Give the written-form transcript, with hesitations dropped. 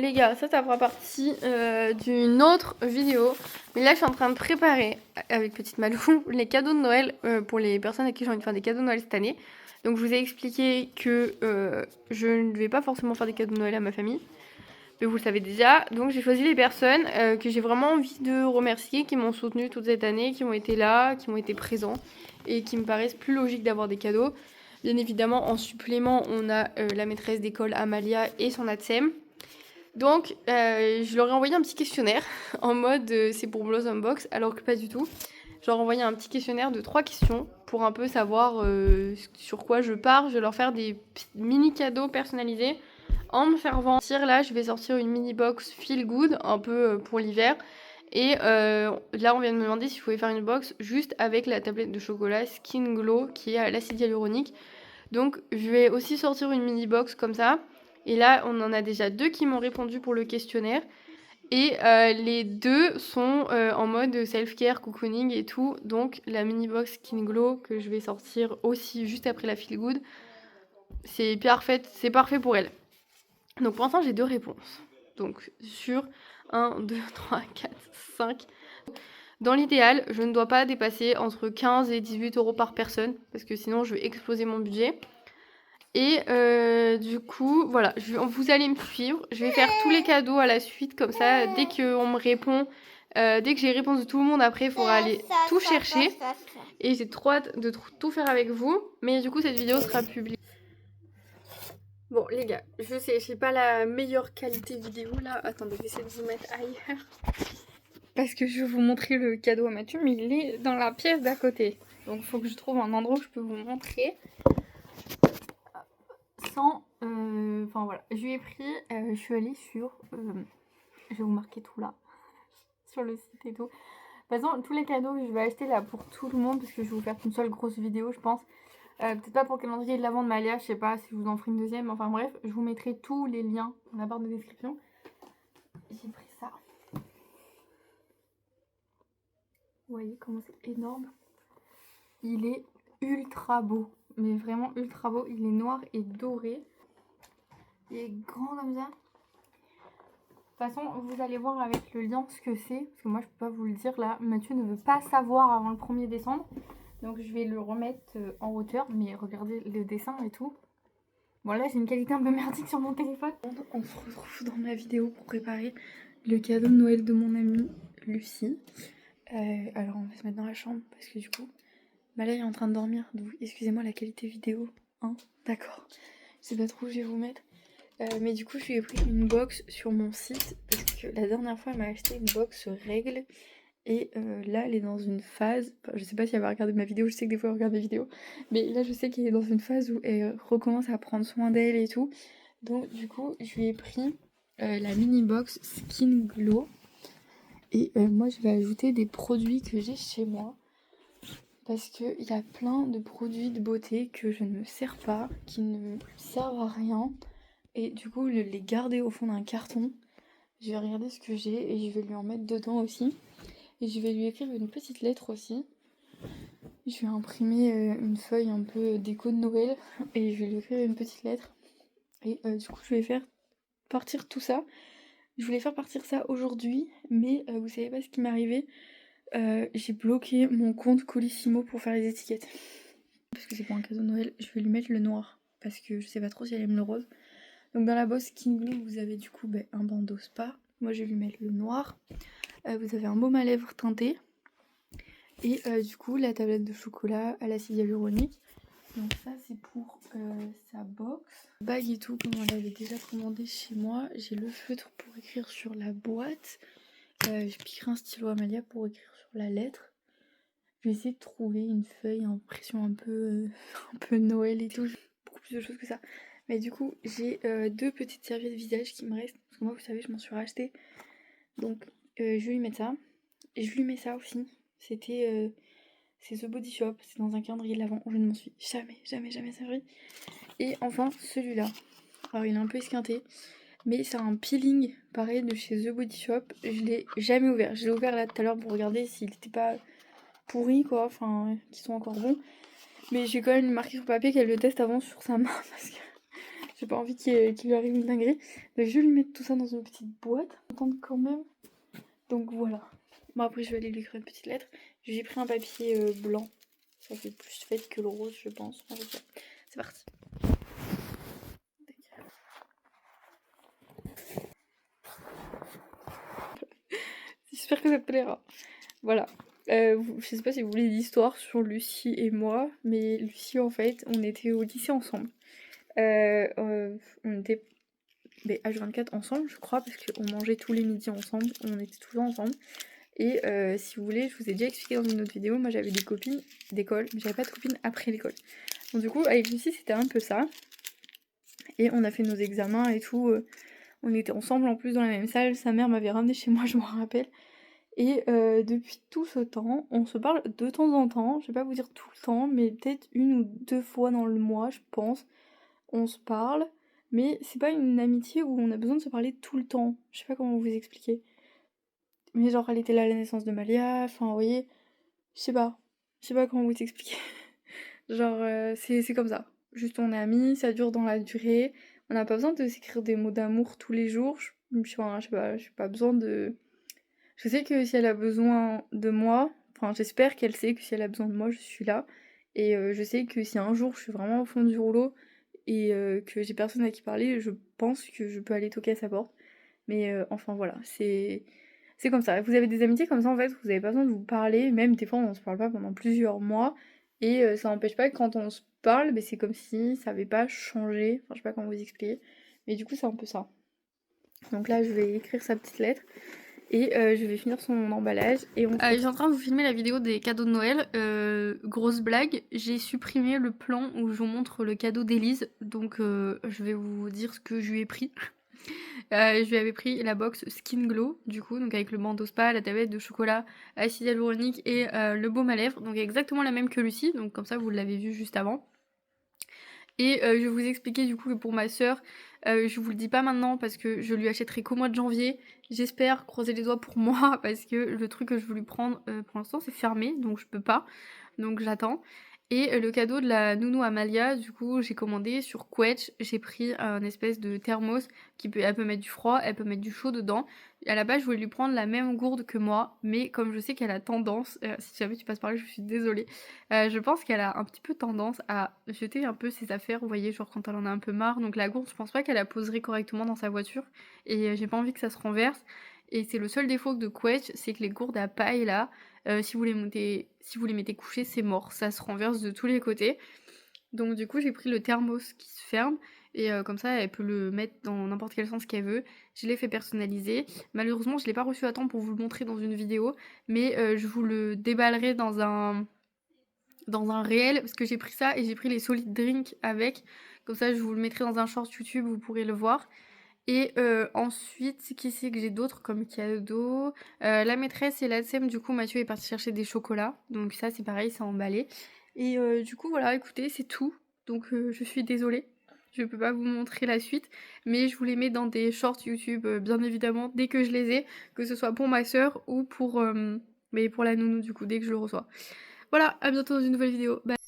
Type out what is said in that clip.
Les gars, ça fera partie d'une autre vidéo. Mais là, je suis en train de préparer, avec Petite Malou, les cadeaux de Noël pour les personnes à qui j'ai envie de faire des cadeaux de Noël cette année. Donc, je vous ai expliqué que je ne vais pas forcément faire des cadeaux de Noël à ma famille. Mais vous le savez déjà. Donc, j'ai choisi les personnes que j'ai vraiment envie de remercier, qui m'ont soutenue toute cette année, qui ont été là, qui ont été présents et qui me paraissent plus logiques d'avoir des cadeaux. Bien évidemment, en supplément, on a la maîtresse d'école Amalia et son ATSEM. Donc, je leur ai envoyé un petit questionnaire en mode c'est pour Blossom Box, alors que pas du tout. Je leur ai envoyé un petit questionnaire de 3 questions pour un peu savoir sur quoi je pars. Je vais leur faire des mini cadeaux personnalisés en me servant. Là, je vais sortir une mini box Feel Good, un peu pour l'hiver. Et là, on vient de me demander si je pouvais faire une box juste avec la tablette de chocolat Skin Glow qui est à l'acide hyaluronique. Donc, je vais aussi sortir une mini box comme ça. Et là, on en a déjà 2 qui m'ont répondu pour le questionnaire. Et les 2 sont en mode self-care, cocooning et tout. Donc, la mini box Skin Glow que je vais sortir aussi juste après la Feel Good, c'est parfait pour elle. Donc, pour l'instant, j'ai 2 réponses. Donc, sur 1, 2, 3, 4, 5. Dans l'idéal, je ne dois pas dépasser entre 15 et 18 € par personne, parce que sinon, je vais exploser mon budget. Et du coup, voilà, vous allez me suivre. Je vais faire tous les cadeaux à la suite, comme ça, dès qu'on me répond, dès que j'ai réponse de tout le monde, après, il faudra aller tout chercher. Et j'ai trop hâte de tout faire avec vous. Mais du coup, cette vidéo sera publiée. Bon, les gars, je sais, j'ai pas la meilleure qualité vidéo là. Attendez, j'essaie de vous mettre ailleurs. Parce que je vais vous montrer le cadeau à Mathieu, mais il est dans la pièce d'à côté. Donc, il faut que je trouve un endroit où je peux vous montrer. Enfin voilà, je lui ai pris, je suis allée sur, je vais vous marquer tout là, sur le site et tout. De toute façon, tous les cadeaux que je vais acheter là pour tout le monde, parce que je vais vous faire une seule grosse vidéo, je pense. Peut-être pas pour le calendrier de l'avant de Malia, je sais pas si je vous en ferai une deuxième, enfin bref, je vous mettrai tous les liens dans la barre de description. J'ai pris ça. Vous voyez comment c'est énorme. Il est ultra beau, mais vraiment ultra beau. Il est noir et doré. Il est grand comme ça. De toute façon, vous allez voir avec le lien ce que c'est, parce que moi je peux pas vous le dire là. Mathieu ne veut pas savoir avant le 1er décembre, donc je vais le remettre en hauteur, mais regardez le dessin et tout. Bon là j'ai une qualité un peu merdique sur mon téléphone. On se retrouve dans ma vidéo pour préparer le cadeau de Noël de mon amie Lucie. Alors on va se mettre dans la chambre, parce que du coup, Malaya est en train de dormir, donc excusez-moi la qualité vidéo, hein, d'accord. Je sais pas trop où je vais vous mettre. Mais du coup, je lui ai pris une box sur mon site parce que la dernière fois, elle m'a acheté une box règle. Et là, elle est dans une phase. Enfin, je sais pas si elle va regarder ma vidéo, je sais que des fois elle regarde mes vidéos. Mais là, je sais qu'elle est dans une phase où elle recommence à prendre soin d'elle et tout. Donc, du coup, je lui ai pris la mini box Skin Glow. Et moi, je vais ajouter des produits que j'ai chez moi. Parce qu'il y a plein de produits de beauté que je ne me sers pas, qui ne me servent à rien. Et du coup, les garder au fond d'un carton. Je vais regarder ce que j'ai et je vais lui en mettre dedans aussi. Et je vais lui écrire une petite lettre aussi. Je vais imprimer une feuille un peu déco de Noël et je vais lui écrire une petite lettre. Et du coup, je vais faire partir tout ça. Je voulais faire partir ça aujourd'hui, mais vous savez pas ce qui m'est arrivé. J'ai bloqué mon compte Colissimo pour faire les étiquettes. Parce que c'est pour un cadeau de Noël, je vais lui mettre le noir. Parce que je sais pas trop si elle aime le rose. Donc dans la box Skin Glow, vous avez du coup un bandeau spa. Moi je vais lui mettre le noir. Vous avez un baume à lèvres teinté. Et du coup la tablette de chocolat à l'acide hyaluronique. Donc ça c'est pour sa box. Bague et tout, comme on l'avait déjà commandé chez moi. J'ai le feutre pour écrire sur la boîte. Je piquerai un stylo Amalia pour écrire sur la lettre. Je vais essayer de trouver une feuille en pression un peu Noël et tout. Beaucoup plus de choses que ça. Mais du coup, j'ai 2 petites serviettes visage qui me restent. Parce que moi, vous savez, je m'en suis racheté. Donc, je vais lui mettre ça. Et je lui mets ça aussi. C'est The Body Shop. C'est dans un calendrier de l'avant. Je ne m'en suis jamais servi. Et enfin, celui-là. Alors, il est un peu esquinté. Mais c'est un peeling, pareil, de chez The Body Shop. Je l'ai jamais ouvert. Je l'ai ouvert là tout à l'heure pour regarder s'il n'était pas pourri, quoi. Enfin, qu'ils sont encore bons. Mais j'ai quand même marqué sur le papier qu'elle le teste avant sur sa main. Parce que J'ai pas envie qu'il lui arrive une dinguerie. Donc je vais lui mettre tout ça dans une petite boîte. Attendre quand même. Donc voilà. Bon après je vais aller lui écrire une petite lettre. J'ai pris un papier blanc. Ça fait plus fête que le rose je pense. Enfin, c'est parti. J'espère que ça te plaira. Voilà. Je sais pas si vous voulez l'histoire sur Lucie et moi, mais Lucie en fait, on était au lycée ensemble. On était H24 ensemble, je crois, parce qu'on mangeait tous les midis ensemble, on était toujours ensemble. Et si vous voulez, je vous ai déjà expliqué dans une autre vidéo, moi j'avais des copines d'école, mais j'avais pas de copines après l'école. Donc du coup, avec Lucie, c'était un peu ça. Et on a fait nos examens et tout. On était ensemble en plus dans la même salle. Sa mère m'avait ramené chez moi, je m'en rappelle. Et depuis tout ce temps, on se parle de temps en temps. Je vais pas vous dire tout le temps, mais peut-être 1 ou 2 fois dans le mois, je pense. On se parle. Mais c'est pas une amitié où on a besoin de se parler tout le temps. Je sais pas comment vous expliquer. Mais genre, elle était là à la naissance de Malia. Enfin, vous voyez, je sais pas. Je sais pas comment vous expliquer. Genre, c'est comme ça. Juste, on est amis, ça dure dans la durée. On n'a pas besoin de s'écrire des mots d'amour tous les jours. Je sais pas, j'ai pas besoin de. Je sais que si elle a besoin de moi, enfin, j'espère qu'elle sait que si elle a besoin de moi, je suis là. Et je sais que si un jour je suis vraiment au fond du rouleau et que j'ai personne à qui parler, je pense que je peux aller toquer à sa porte. Mais enfin voilà, c'est comme ça. Vous avez des amitiés comme ça en fait, vous avez pas besoin de vous parler, même des fois on se parle pas pendant plusieurs mois, et ça n'empêche pas que quand on se parle, c'est comme si ça avait pas changé, enfin je sais pas comment vous expliquer, mais du coup c'est un peu ça. Donc là je vais écrire sa petite lettre, et je vais finir son emballage, et on... je suis en train de vous filmer la vidéo des cadeaux de Noël, grosse blague, j'ai supprimé le plan où je vous montre le cadeau d'Élise, donc je vais vous dire ce que je lui ai pris. Je lui avais pris la box Skin Glow, du coup, donc avec le bandeau spa, la tablette de chocolat, acide hyaluronique et le baume à lèvres, donc exactement la même que Lucie, donc comme ça vous l'avez vu juste avant. Et je vais vous expliquer du coup que pour ma soeur, je vous le dis pas maintenant parce que je lui achèterai qu'au mois de janvier. J'espère, croiser les doigts pour moi, parce que le truc que je veux lui prendre pour l'instant c'est fermé, donc je peux pas, donc j'attends. Et le cadeau de la nounou Amalia, du coup j'ai commandé sur Quetch, j'ai pris un espèce de thermos elle peut mettre du froid, elle peut mettre du chaud dedans. Et à la base je voulais lui prendre la même gourde que moi, mais comme je sais qu'elle a tendance, si jamais tu passes par là je suis désolée, je pense qu'elle a un petit peu tendance à jeter un peu ses affaires, vous voyez, genre quand elle en a un peu marre. Donc la gourde, je pense pas qu'elle la poserait correctement dans sa voiture. Et j'ai pas envie que ça se renverse. Et c'est le seul défaut de Quetch, c'est que les gourdes à paille là, si vous les mettez couchées, c'est mort. Ça se renverse de tous les côtés. Donc du coup, j'ai pris le thermos qui se ferme. Et comme ça, elle peut le mettre dans n'importe quel sens qu'elle veut. Je l'ai fait personnaliser. Malheureusement, je l'ai pas reçu à temps pour vous le montrer dans une vidéo. Mais je vous le déballerai dans un réel, parce que j'ai pris ça et j'ai pris les solid drinks avec, comme ça je vous le mettrai dans un short YouTube, vous pourrez le voir. Et ensuite, qui c'est que j'ai d'autres comme cadeau, la maîtresse et la SEM, du coup Mathieu est parti chercher des chocolats, donc ça c'est pareil, c'est emballé. Et du coup voilà, écoutez, c'est tout, donc je suis désolée, je peux pas vous montrer la suite, mais je vous les mets dans des shorts YouTube, bien évidemment, dès que je les ai, que ce soit pour ma soeur ou pour la nounou, du coup, dès que je le reçois. Voilà, à bientôt dans une nouvelle vidéo. Bye.